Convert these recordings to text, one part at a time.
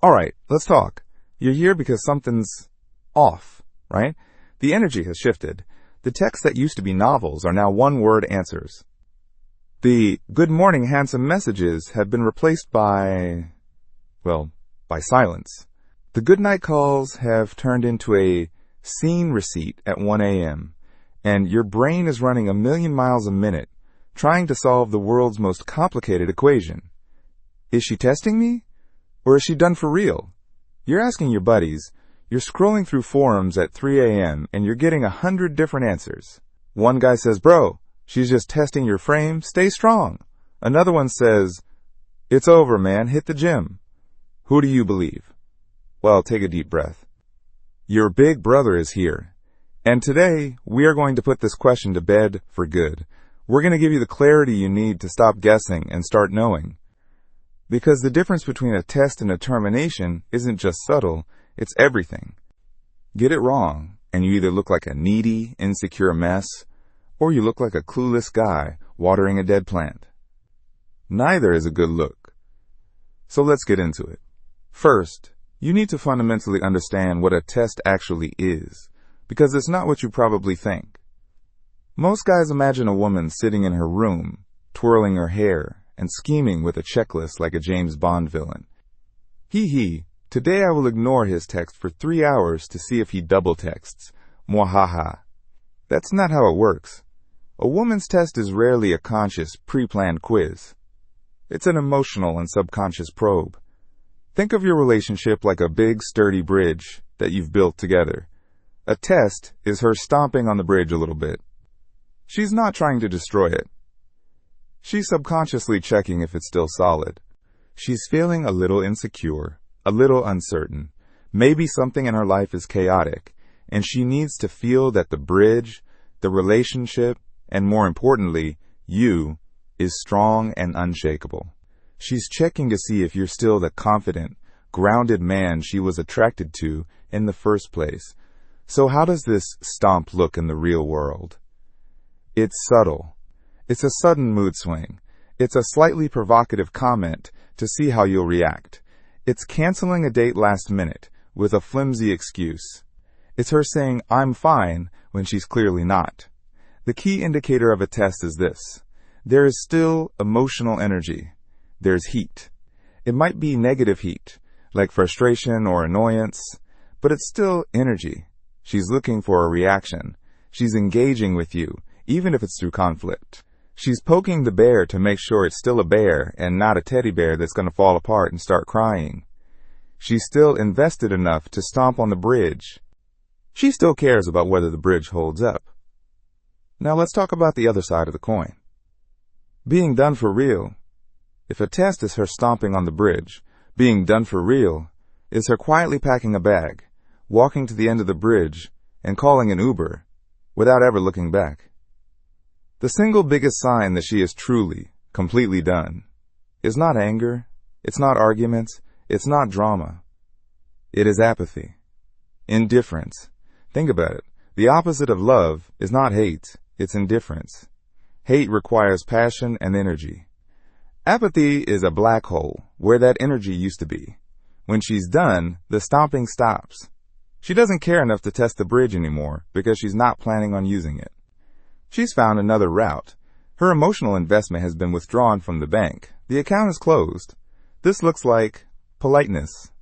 All right, let's talk. You're here because something's off, right? The energy has shifted. The texts that used to be novels are now one-word answers. The good morning handsome messages have been replaced by silence. The good night calls have turned into a scene receipt at 1 a.m., and your brain is running 1,000,000 miles a minute, trying to solve the world's most complicated equation. Is she testing me? Or is she done for real? You're asking your buddies, you're scrolling through forums at 3 a.m., and you're getting 100 different answers. One guy says, bro, she's just testing your frame, stay strong. Another one says, it's over, man, hit the gym. Who do you believe? Well, take a deep breath. Your big brother is here. And today, we are going to put this question to bed for good. We're going to give you the clarity you need to stop guessing and start knowing. Because the difference between a test and a termination isn't just subtle, it's everything. Get it wrong, and you either look like a needy, insecure mess, or you look like a clueless guy watering a dead plant. Neither is a good look. So let's get into it. First, you need to fundamentally understand what a test actually is, because it's not what you probably think. Most guys imagine a woman sitting in her room, twirling her hair, and scheming with a checklist like a James Bond villain. Today I will ignore his text for 3 hours to see if he double texts. Mwahaha. That's not how it works. A woman's test is rarely a conscious, pre-planned quiz. It's an emotional and subconscious probe. Think of your relationship like a big, sturdy bridge that you've built together. A test is her stomping on the bridge a little bit. She's not trying to destroy it. She's subconsciously checking if it's still solid. She's feeling a little insecure, a little uncertain. Maybe something in her life is chaotic, and she needs to feel that the bridge, the relationship, and more importantly, you, is strong and unshakable. She's checking to see if you're still the confident, grounded man she was attracted to in the first place. So how does this stomp look in the real world? It's subtle. It's a sudden mood swing. It's a slightly provocative comment to see how you'll react. It's canceling a date last minute with a flimsy excuse. It's her saying, I'm fine, when she's clearly not. The key indicator of a test is this. There is still emotional energy. There's heat. It might be negative heat, like frustration or annoyance, but it's still energy. She's looking for a reaction. She's engaging with you, even if it's through conflict. She's poking the bear to make sure it's still a bear and not a teddy bear that's going to fall apart and start crying. She's still invested enough to stomp on the bridge. She still cares about whether the bridge holds up. Now let's talk about the other side of the coin. Being done for real. If a test is her stomping on the bridge, being done for real is her quietly packing a bag, walking to the end of the bridge, and calling an Uber without ever looking back. The single biggest sign that she is truly, completely done is not anger, it's not arguments, it's not drama. It is apathy, indifference. Think about it. The opposite of love is not hate, it's indifference. Hate requires passion and energy. Apathy is a black hole where that energy used to be. When she's done, the stomping stops. She doesn't care enough to test the bridge anymore because she's not planning on using it. She's found another route. Her emotional investment has been withdrawn from the bank. The account is closed. This looks like politeness.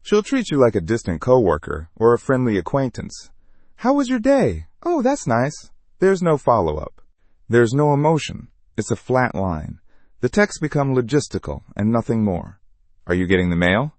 She'll treat you like a distant coworker or a friendly acquaintance. How was your day? Oh, that's nice. There's no follow-up. There's no emotion. It's a flat line. The texts become logistical and nothing more. Are you getting the mail?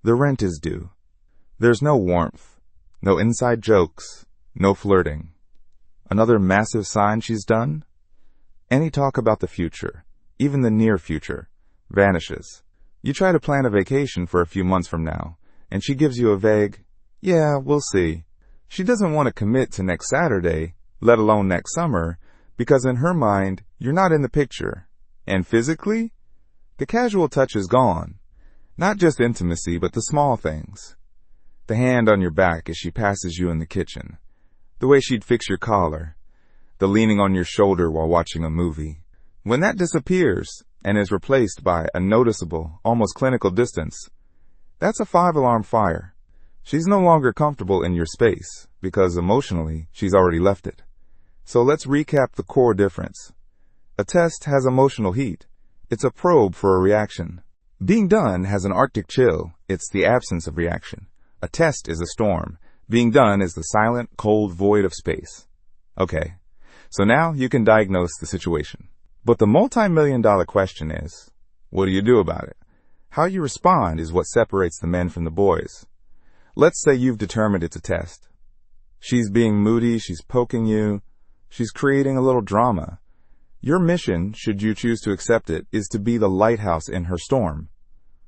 The rent is due. There's no warmth, no inside jokes, no flirting. Another massive sign she's done? Any talk about the future, even the near future, vanishes. You try to plan a vacation for a few months from now, and she gives you a vague, yeah, we'll see. She doesn't want to commit to next Saturday, let alone next summer, because in her mind, you're not in the picture. And physically, the casual touch is gone. Not just intimacy, but the small things. The hand on your back as she passes you in the kitchen. The way she'd fix your collar. The leaning on your shoulder while watching a movie. When that disappears and is replaced by a noticeable, almost clinical distance, That's a 5-alarm fire. She's no longer comfortable in your space because emotionally she's already left it. So let's recap the core difference. A test has emotional heat. It's a probe for a reaction. Being done has an Arctic chill. It's the absence of reaction. A test is a storm. Being done is the silent, cold void of space. Okay, so now you can diagnose the situation. But the multi-million-dollar question is, what do you do about it? How you respond is what separates the men from the boys. Let's say you've determined it's a test. She's being moody, she's poking you, she's creating a little drama. Your mission, should you choose to accept it, is to be the lighthouse in her storm.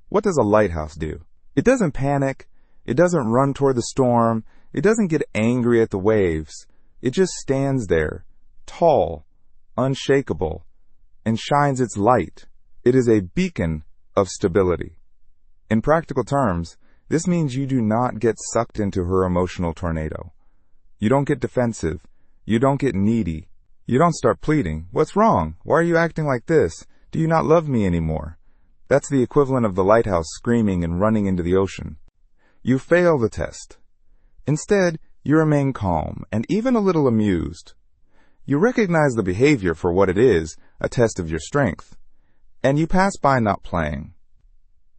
What does a lighthouse do? It doesn't panic, it doesn't run toward the storm, it doesn't get angry at the waves. It just stands there, tall, unshakable, and shines its light. It is a beacon of stability. In practical terms, this means you do not get sucked into her emotional tornado. You don't get defensive. You don't get needy. You don't start pleading. What's wrong? Why are you acting like this? Do you not love me anymore? That's the equivalent of the lighthouse screaming and running into the ocean. You fail the test. Instead, you remain calm and even a little amused. You recognize the behavior for what it is, a test of your strength, and you pass by not playing.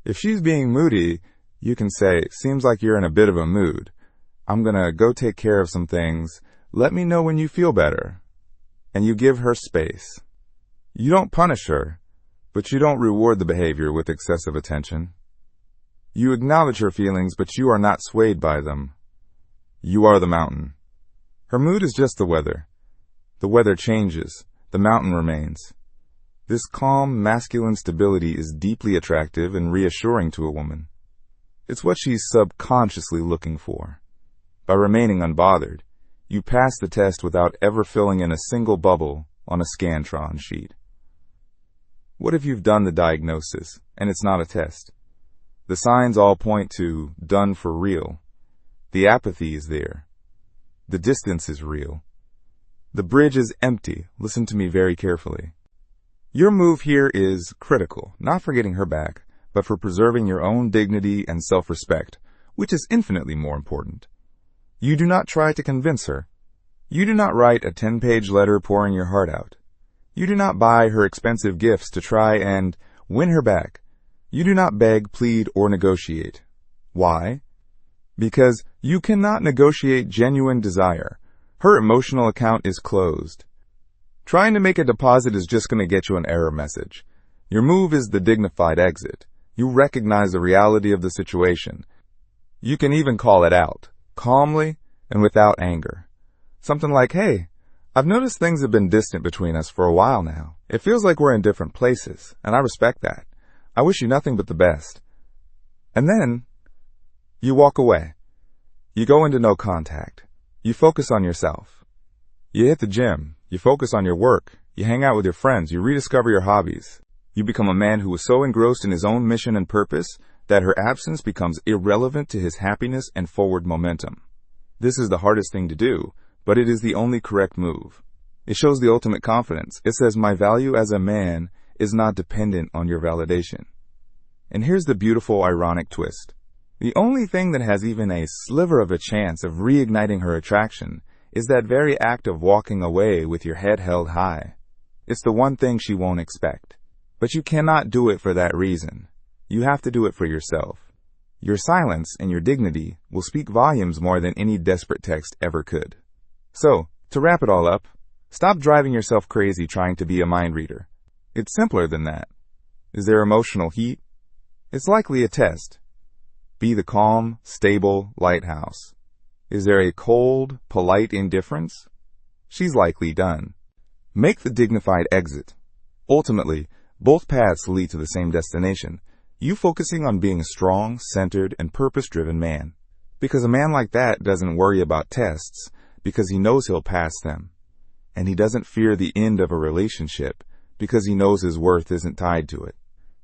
If she's being moody, you can say, seems like you're in a bit of a mood. I'm gonna go take care of some things. Let me know when you feel better. And you give her space. You don't punish her, but you don't reward the behavior with excessive attention. You acknowledge her feelings, but you are not swayed by them. You are the mountain. Her mood is just the weather. The weather changes. The mountain remains. This calm, masculine stability is deeply attractive and reassuring to a woman. It's what she's subconsciously looking for. By remaining unbothered, you pass the test without ever filling in a single bubble on a Scantron sheet. What if you've done the diagnosis, and it's not a test? The signs all point to done for real. The apathy is there. The distance is real. The bridge is empty. Listen to me very carefully. Your move here is critical, not for getting her back, but for preserving your own dignity and self-respect, which is infinitely more important. You do not try to convince her. You do not write a 10-page letter pouring your heart out. You do not buy her expensive gifts to try and win her back. You do not beg, plead, or negotiate. Why? Because you cannot negotiate genuine desire. Her emotional account is closed. Trying to make a deposit is just going to get you an error message. Your move is the dignified exit. You recognize the reality of the situation. You can even call it out, calmly and without anger. Something like, hey, I've noticed things have been distant between us for a while now. It feels like we're in different places, and I respect that. I wish you nothing but the best. And then you walk away. You go into no contact. You focus on yourself. You hit the gym. You focus on your work. You hang out with your friends. You rediscover your hobbies. You become a man who is so engrossed in his own mission and purpose that her absence becomes irrelevant to his happiness and forward momentum. This is the hardest thing to do, but it is the only correct move. It shows the ultimate confidence. It says, my value as a man is not dependent on your validation. And here's the beautiful, ironic twist. The only thing that has even a sliver of a chance of reigniting her attraction is that very act of walking away with your head held high. It's the one thing she won't expect. But you cannot do it for that reason. You have to do it for yourself. Your silence and your dignity will speak volumes more than any desperate text ever could. So, to wrap it all up, stop driving yourself crazy trying to be a mind reader. It's simpler than that. Is there emotional heat? It's likely a test. Be the calm, stable lighthouse. Is there a cold, polite indifference? She's likely done. Make the dignified exit. Ultimately, both paths lead to the same destination, you focusing on being a strong, centered, and purpose-driven man. Because a man like that doesn't worry about tests, because he knows he'll pass them. And he doesn't fear the end of a relationship, because he knows his worth isn't tied to it.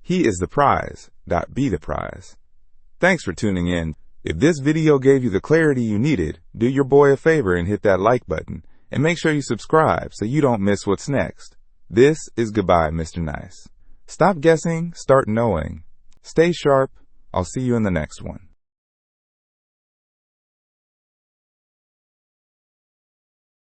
He is the prize, not be the prize. Thanks for tuning in. If this video gave you the clarity you needed, do your boy a favor and hit that like button, and make sure you subscribe so you don't miss what's next. This is Goodbye, Mr. Nice. Stop guessing, start knowing. Stay sharp. I'll see you in the next one.